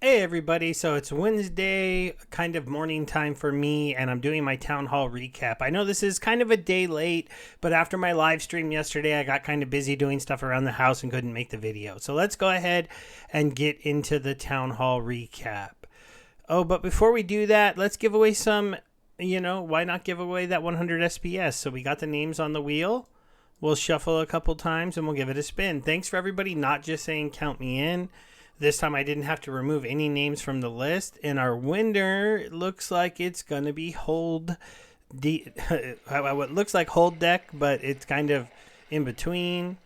Hey everybody, so it's Wednesday, kind of morning time for me, and I'm doing my town hall recap. I know this is kind of a day late, but after my live stream yesterday, I got kind of busy doing stuff around the house and couldn't make the video. So let's go ahead and get into the town hall recap. Oh, but before we do that, let's give away some, why not give away that 100 SPS? So we got the names on the wheel. We'll shuffle a couple times and we'll give it a spin. Thanks for everybody not just saying count me in. This time I didn't have to remove any names from the list. And our winner looks like it's going to be Hold. What looks like Hold Deck, but it's kind of in between.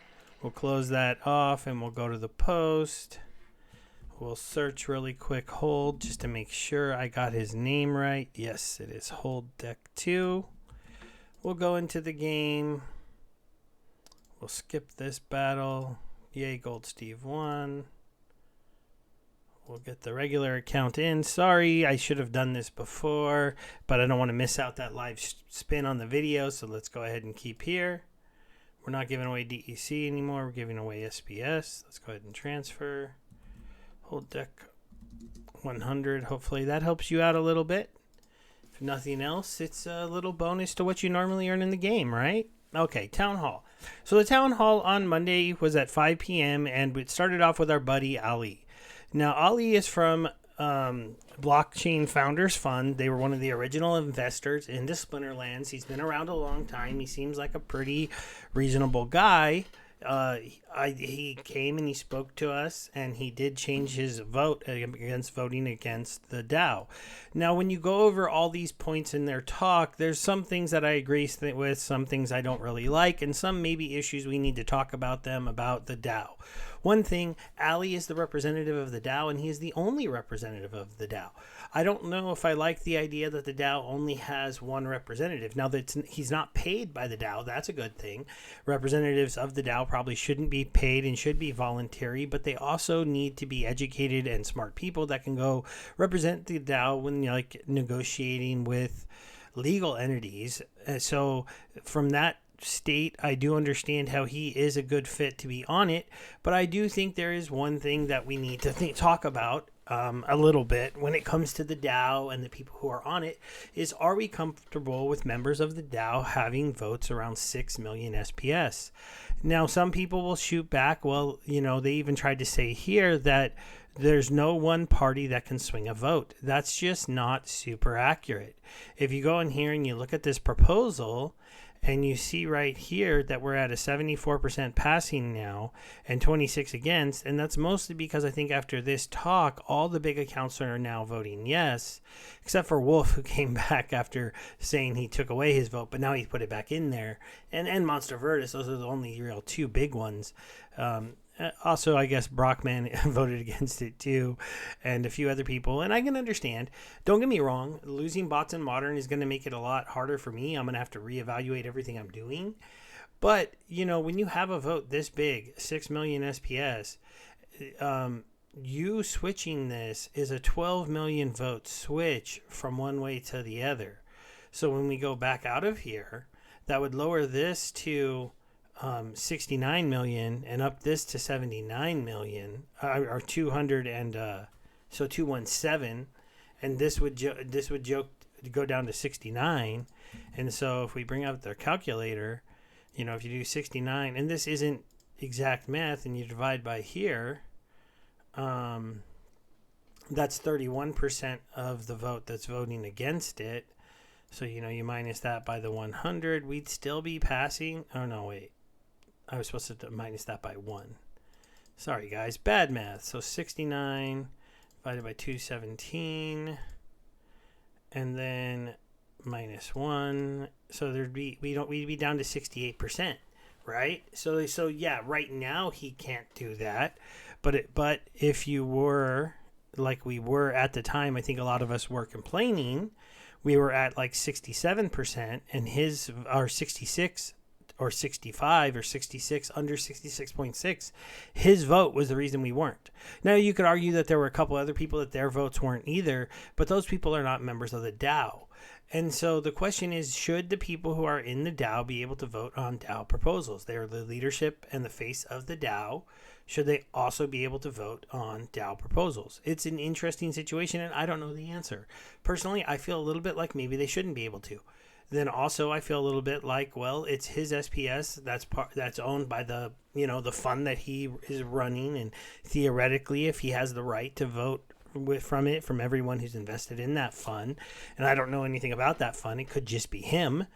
We'll close that off and we'll go to the post. We'll search really quick Hold just to make sure I got his name right. Yes, it is Hold Deck 2. We'll go into the game. We'll skip this battle. Yay, Gold Steve 1. We'll get the regular account in. Sorry, I should have done this before, but I don't want to miss out that live spin on the video, so let's go ahead and keep here. We're not giving away DEC anymore. We're giving away SPS. Let's go ahead and transfer. Hold deck 100. Hopefully that helps you out a little bit. If nothing else, it's a little bonus to what you normally earn in the game, right? Okay, Town Hall. So the Town Hall on Monday was at 5 p.m., and it started off with our buddy Ali. Now, Ali is from Blockchain Founders Fund. They were one of the original investors into Splinterlands. He's been around a long time. He seems like a pretty reasonable guy. He came and he spoke to us, and he did change his vote against voting against the DAO. Now, when you go over all these points in their talk, there's some things that I agree with, some things I don't really like, and some maybe issues we need to talk about them about the DAO. One thing, Ali is the representative of the DAO, and he is the only representative of the DAO. I don't know if I like the idea that the DAO only has one representative. Now, that he's not paid by the DAO, that's a good thing. Representatives of the DAO probably shouldn't be paid and should be voluntary, but they also need to be educated and smart people that can go represent the DAO when you're like negotiating with legal entities. So from that state, I do understand how he is a good fit to be on it, but I do think there is one thing that we need to talk about a little bit when it comes to the DAO and the people who are on it is, are we comfortable with members of the DAO having votes around 6 million SPS? Now, some people will shoot back. Well, they even tried to say here that there's no one party that can swing a vote. That's just not super accurate. If you go in here and you look at this proposal, and you see right here that we're at a 74% passing now and 26 against. And that's mostly because I think after this talk, all the big accounts are now voting yes, except for Wolf, who came back after saying he took away his vote, but now he put it back in there. And Monster Virtus, those are the only real two big ones. Also, I guess Brockman voted against it too, and a few other people, and I can understand. Don't get me wrong, losing bots in Modern is going to make it a lot harder for me. I'm going to have to reevaluate everything I'm doing. But, when you have a vote this big, 6 million SPS, you switching this is a 12 million vote switch from one way to the other. So when we go back out of here, that would lower this to 69 million and up this to 79 million or 200 and so 217, and this would go down to 69. And so if we bring up their calculator, if you do 69, and this isn't exact math, and you divide by here, that's 31% of the vote that's voting against it. So you minus that by the 100, we'd still be passing. Oh no, wait, I was supposed to minus that by 1. Sorry, guys. Bad math. So 69 divided by 217. And then minus 1. So we'd be down to 68%, right? So yeah, right now he can't do that. But if you were like we were at the time, I think a lot of us were complaining, we were at like 67%, and his are 66 or 65 or 66, under 66.6, his vote was the reason we weren't. Now, you could argue that there were a couple other people that their votes weren't either, but those people are not members of the DAO. And so the question is, should the people who are in the DAO be able to vote on DAO proposals? They are the leadership and the face of the DAO. should they also be able to vote on DAO proposals? It's an interesting situation, and I don't know the answer. Personally, I feel a little bit like maybe they shouldn't be able to. Then also, I feel a little bit like, well, it's his SPS that's owned by the the fund that he is running, and theoretically, if he has the right to vote from everyone who's invested in that fund, and I don't know anything about that fund, it could just be him.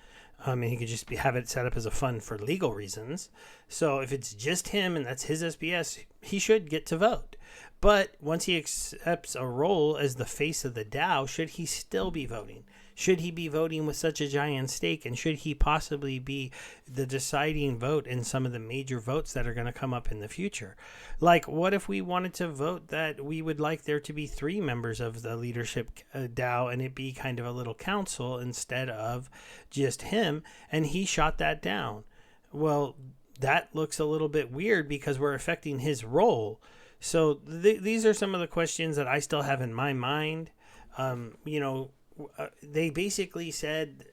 And he could just have it set up as a fund for legal reasons. So if it's just him and that's his SPS, he should get to vote. But once he accepts a role as the face of the DAO, should he still be voting? Should he be voting with such a giant stake? And should he possibly be the deciding vote in some of the major votes that are going to come up in the future? Like, what if we wanted to vote that we would like there to be 3 members of the leadership DAO and it be kind of a little council instead of just him, and he shot that down? Well, that looks a little bit weird because we're affecting his role. So these are some of the questions that I still have in my mind. They basically said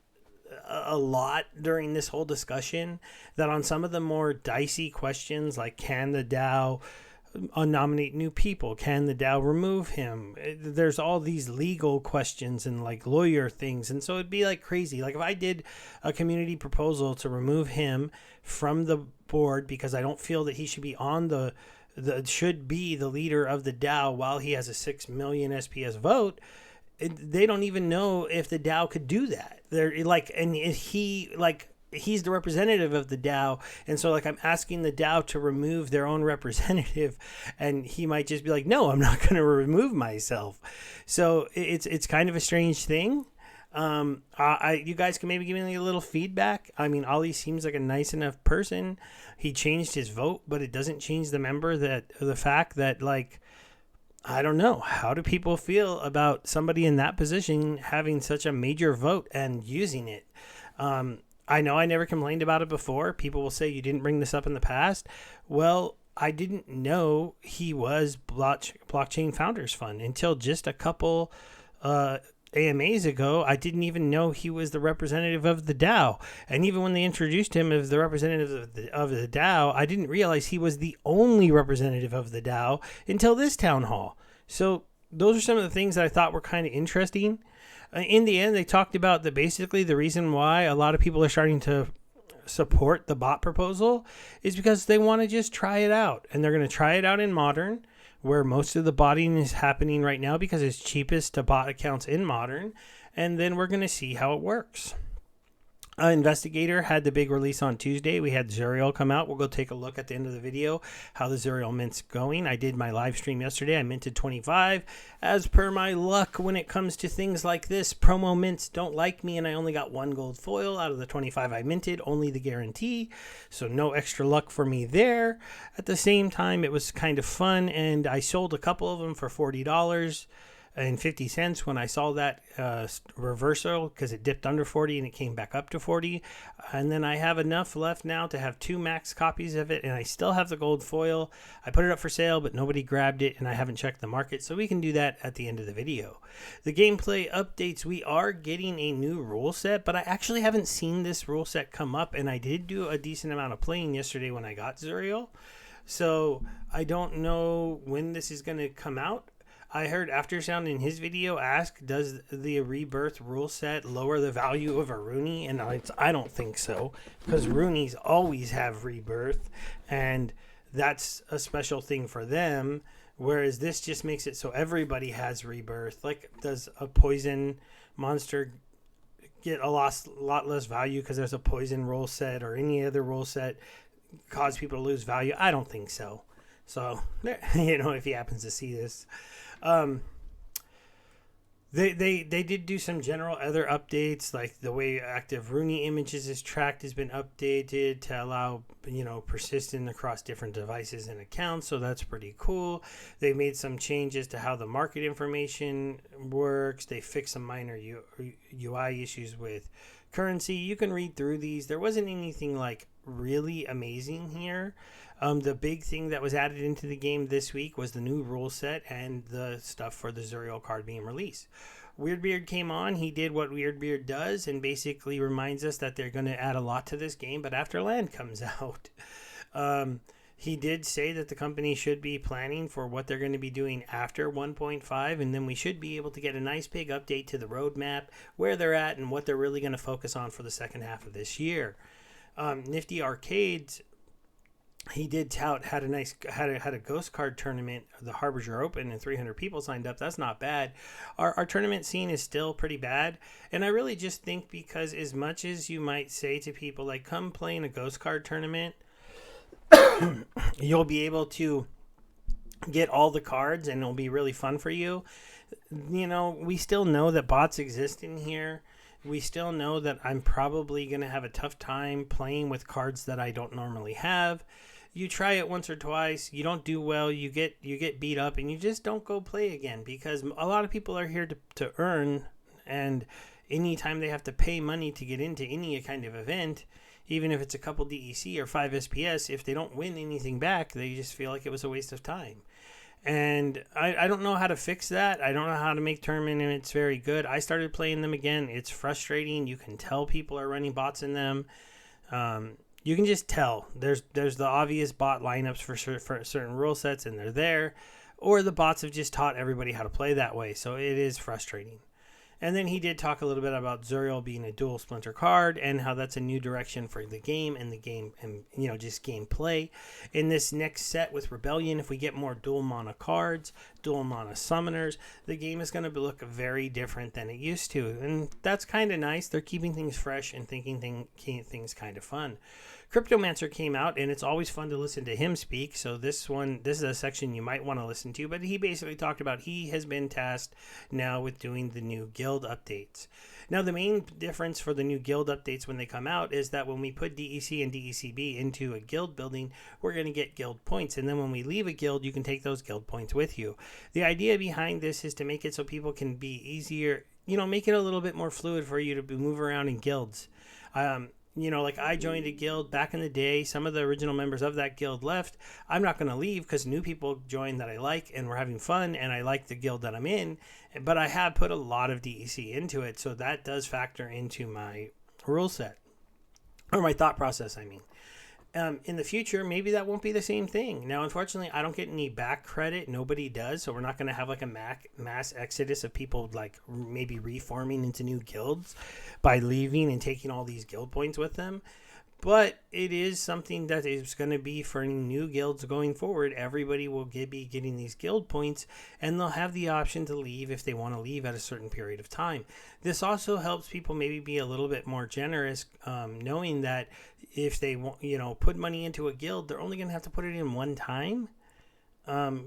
a lot during this whole discussion that on some of the more dicey questions, like can the DAO nominate new people? Can the DAO remove him? There's all these legal questions and like lawyer things. And so it'd be like crazy. Like if I did a community proposal to remove him from the board because I don't feel that he should be on should be the leader of the DAO while he has a 6 million SPS vote, they don't even know if the DAO could do that. They're like, and he's the representative of the DAO, and so like I'm asking the DAO to remove their own representative, and he might just be like, "No, I'm not going to remove myself." So it's kind of a strange thing. You guys can maybe give me a little feedback. I mean, Ollie seems like a nice enough person. He changed his vote, but it doesn't change the fact that like, I don't know. How do people feel about somebody in that position having such a major vote and using it? I know I never complained about it before. People will say you didn't bring this up in the past. Well, I didn't know he was Blockchain Founders Fund until just a couple AMAs ago. I didn't even know he was the representative of the DAO. And even when they introduced him as the representative of the DAO, I didn't realize he was the only representative of the DAO until this town hall. So those are some of the things that I thought were kind of interesting. In the end, they talked about basically the reason why a lot of people are starting to support the bot proposal is because they want to just try it out. And they're going to try it out in Modern, where most of the botting is happening right now because it's cheapest to bot accounts in Modern. And then we're going to see how it works. Investigator had the big release on Tuesday. We had Zuriel come out. We'll go take a look at the end of the video how the Zuriel mint's going. I did my live stream yesterday. I minted 25. As per my luck when it comes to things like this, promo mints don't like me, and I only got 1 gold foil out of the 25 I minted, only the guarantee. So no extra luck for me there. At the same time, it was kind of fun, and I sold a couple of them for $40. And 50 cents when I saw that reversal because it dipped under 40 and it came back up to 40. And then I have enough left now to have 2 max copies of it, and I still have the gold foil. I put it up for sale, but nobody grabbed it, and I haven't checked the market, so we can do that at the end of the video. The gameplay updates, we are getting a new rule set, but I actually haven't seen this rule set come up, and I did do a decent amount of playing yesterday when I got Zuriel. So I don't know when this is going to come out. I heard Aftersound in his video ask, does the rebirth rule set lower the value of a Rooney? And I don't think so, because Roonies always have rebirth, and that's a special thing for them, whereas this just makes it so everybody has rebirth. Like, does a poison monster get a lot less value because there's a poison rule set, or any other rule set cause people to lose value? I don't think so. So, if he happens to see this. They did do some general other updates, like the way active Rooney images is tracked has been updated to allow, persistent across different devices and accounts. So that's pretty cool. They made some changes to how the market information works. They fixed some minor UI issues with currency. You can read through these. There wasn't anything like really amazing here. The big thing that was added into the game this week was the new rule set and the stuff for the Zuriel card being released. Weirdbeard came on. He did what Weirdbeard does and basically reminds us that they're going to add a lot to this game, but after Land comes out. He did say that the company should be planning for what they're going to be doing after 1.5, and then we should be able to get a nice big update to the roadmap, where they're at, and what they're really going to focus on for the second half of this year. Nifty Arcades, he did tout had a ghost card tournament, the Harbinger Open, and 300 people signed up. That's not bad. Our tournament scene is still pretty bad, and I really just think because as much as you might say to people like, come play in a ghost card tournament, you'll be able to get all the cards and it'll be really fun for you. We still know that bots exist in here. We still know that I'm probably going to have a tough time playing with cards that I don't normally have. You try it once or twice, you don't do well, you get beat up, and you just don't go play again, because a lot of people are here to earn, and anytime they have to pay money to get into any kind of event, even if it's a couple DEC or 5 SPS, if they don't win anything back, they just feel like it was a waste of time. And I don't know how to fix that. I don't know how to make tournaments very good. I started playing them again. It's frustrating. You can tell people are running bots in them. You can just tell. There's the obvious bot lineups for certain rule sets, and they're there. Or the bots have just taught everybody how to play that way. So it is frustrating. And then he did talk a little bit about Zuriel being a dual splinter card and how that's a new direction for the game and just gameplay. In this next set with Rebellion, if we get more dual mana cards, dual mana summoners, the game is going to look very different than it used to. And that's kind of nice. They're keeping things fresh and thinking things kind of fun. Cryptomancer came out, and it's always fun to listen to him speak. So this is a section you might want to listen to. But he basically talked about he has been tasked now with doing the new guild updates. Now, the main difference for the new guild updates when they come out is that when we put DEC and DECB into a guild building, we're going to get guild points. And then when we leave a guild, you can take those guild points with you. The idea behind this is to make it so people can be easier, make it a little bit more fluid for you to move around in guilds. Like I joined a guild back in the day. Some of the original members of that guild left. I'm not going to leave because new people joined that I like, and we're having fun, and I like the guild that I'm in. But I have put a lot of DEC into it, so that does factor into my rule set, or my thought process, I mean. In the future, maybe that won't be the same thing. Now, unfortunately, I don't get any back credit. Nobody does. So we're not going to have like a mass exodus of people like maybe reforming into new guilds by leaving and taking all these guild points with them. But it is something that is going to be for any new guilds going forward. Everybody will be getting these guild points, and they'll have the option to leave if they want to leave at a certain period of time. This also helps people maybe be a little bit more generous, knowing that if they put money into a guild, they're only going to have to put it in one time.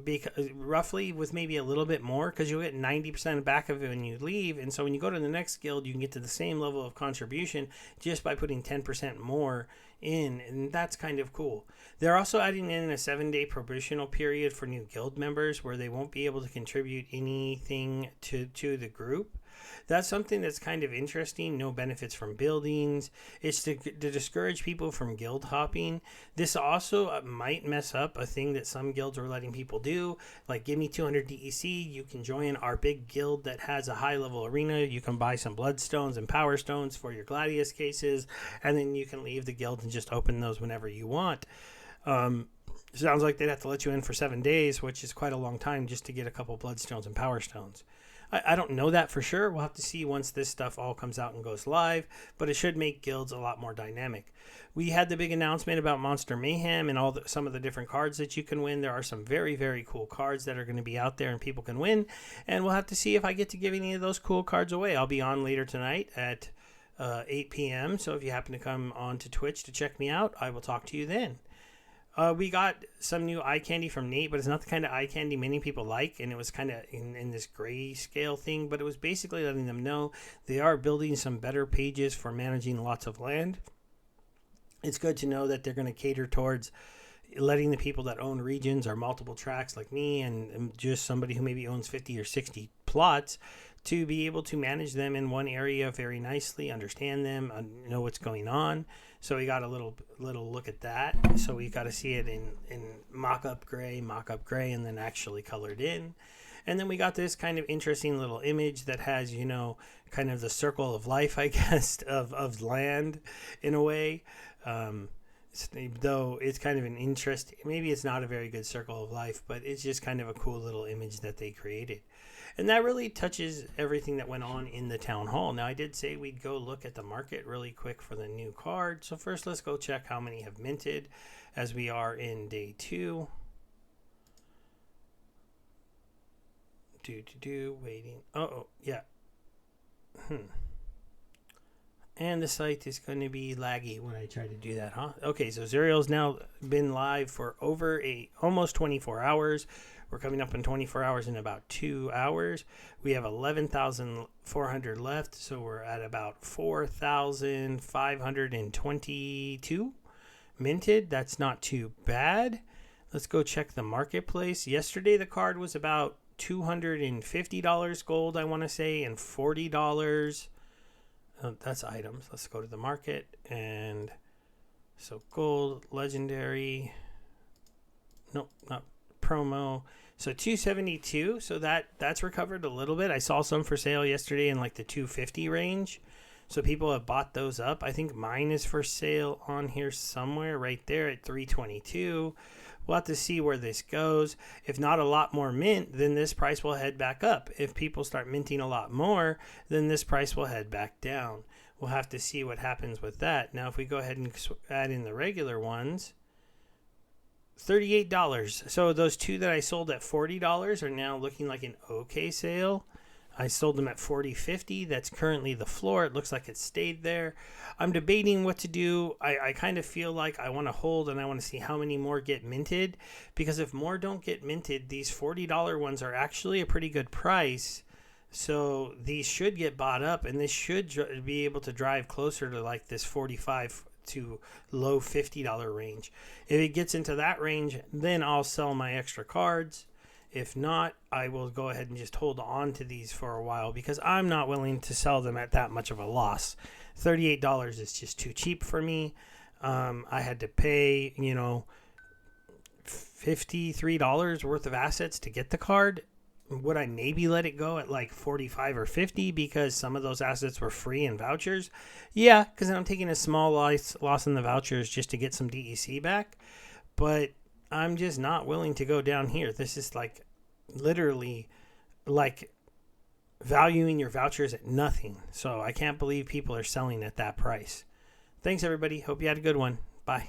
Because roughly with maybe a little bit more, because you'll get 90% back of it when you leave, and so when you go to the next guild, you can get to the same level of contribution just by putting 10% more in, and that's kind of cool. They're also adding in a 7-day probational period for new guild members where they won't be able to contribute anything to the group. That's something that's kind of interesting. No benefits from buildings. It's to discourage people from guild hopping. This also might mess up a thing that some guilds are letting people do. Like, give me 200 DEC. You can join our big guild that has a high level arena. You can buy some bloodstones and power stones for your gladius cases. And then you can leave the guild and just open those whenever you want. Sounds like they'd have to let you in for 7 days, which is quite a long time just to get a couple bloodstones and power stones. I don't know that for sure. We'll have to see once this stuff all comes out and goes live, but it should make guilds a lot more dynamic. We had the big announcement about Monster Mayhem and some of the different cards that you can win. There are some very, very cool cards that are going to be out there and people can win, and we'll have to see if I get to give any of those cool cards away. I'll be on later tonight at 8 p.m., so if you happen to come on to Twitch to check me out, I will talk to you then. We got some new eye candy from Nate, but it's not the kind of eye candy many people like, and it was kind of in this grayscale thing, but it was basically letting them know they are building some better pages for managing lots of land. It's good to know that they're going to cater towards letting the people that own regions or multiple tracks like me and just somebody who maybe owns 50 or 60 plots to be able to manage them in one area very nicely, understand them, know what's going on. So we got a little look at that. So we got to see it in mock-up gray, and then actually colored in. And then we got this kind of interesting little image that has, kind of the circle of life, I guess, of land in a way. though it's kind of an interest. Maybe it's not a very good circle of life, but it's just kind of a cool little image that they created. And that really touches everything that went on in the town hall. Now, I did say we'd go look at the market really quick for the new card. So first, let's go check how many have minted as we are in day 2. Waiting. Yeah. And the site is going to be laggy when I try to do that, huh? Okay, so Zuriel's now been live for over almost 24 hours. We're coming up in 24 hours in about 2 hours. We have 11,400 left, so we're at about 4,522 minted. That's not too bad. Let's go check the marketplace. Yesterday, the card was about $250 gold, I want to say, and $40. That's items. Let's go to the market. And so gold, legendary. Nope, not promo. So 272. So that's recovered a little bit. I saw some for sale yesterday in like the 250 range. So people have bought those up. I think mine is for sale on here somewhere right there at 322. We'll have to see where this goes. If not a lot more mint, then this price will head back up. If people start minting a lot more, then this price will head back down. We'll have to see what happens with that. Now, if we go ahead and add in the regular ones, $38. So those two that I sold at $40 are now looking like an okay sale. I sold them at $40.50. That's currently the floor. It looks like it stayed there. I'm debating what to do. I kind of feel like I want to hold and I want to see how many more get minted. Because if more don't get minted, these $40 ones are actually a pretty good price. So these should get bought up and this should be able to drive closer to like this $45 to low $50 range. If it gets into that range, then I'll sell my extra cards. If not, I will go ahead and just hold on to these for a while because I'm not willing to sell them at that much of a loss. $38 is just too cheap for me. I had to pay, $53 worth of assets to get the card. Would I maybe let it go at like 45 or 50 because some of those assets were free in vouchers? Yeah, because I'm taking a small loss in the vouchers just to get some DEC back. But I'm just not willing to go down here. This is like literally like valuing your vouchers at nothing. So I can't believe people are selling at that price. Thanks, everybody. Hope you had a good one. Bye.